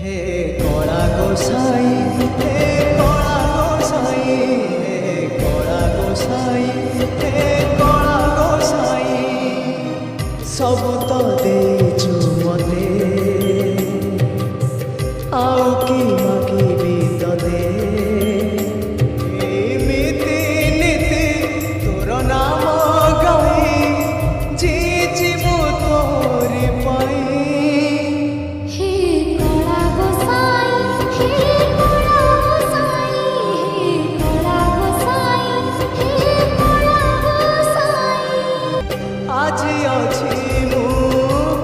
हे कला गोसाई हे कला गोसाई हे कला गोसाई हे कला गोसाई सब तो देचु मते आउ की मागिबी तते एमिति नीति तोर नाम गाई जी जीवु तोरी पाई আজি অছি মু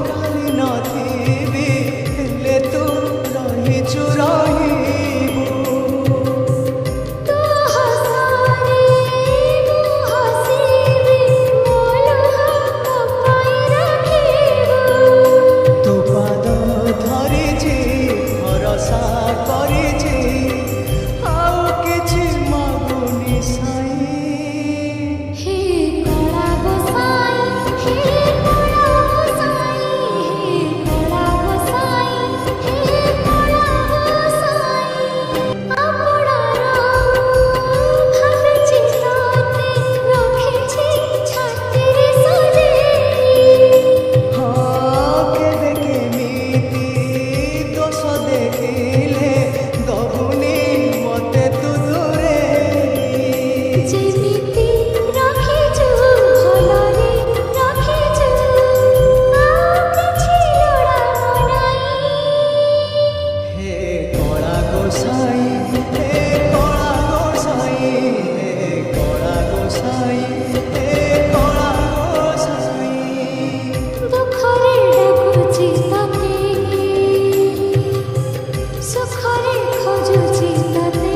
কালি নথিবি হেলে তু রহিছু রহিবু তু হসরে মু হসিবি মোলো হাত পাই রাখিবু তু পাদ ধরিছি ভরসা করিছি আউ কিছু মাগুনি সাই হে কলা গোসাই হে কলা গোসাই হে কলা গোসাই হে কলা গোসাই আপনার ভাবেছি তাতে রখেছি ছাতিরে সজেই কেবে কেমিতি দোষ দেখিলে দবুনি মতে তু দূরে যেমিতি রাখিছু ভলরে রাখিছু আর কিছু লোড়াবো নাই হে কলা গোসাই হে কলা গোসাই হে কলা গোসাই হে কলা গোসাই দুঃখরে ডাকুছি তাতে সুখরে খোঁজুছি তাতে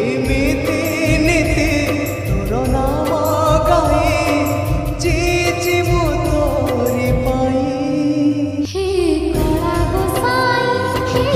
এমিতি নীতি তোর নাম গাই জি জীবু তোরি পাই হে কলা গোসাই হে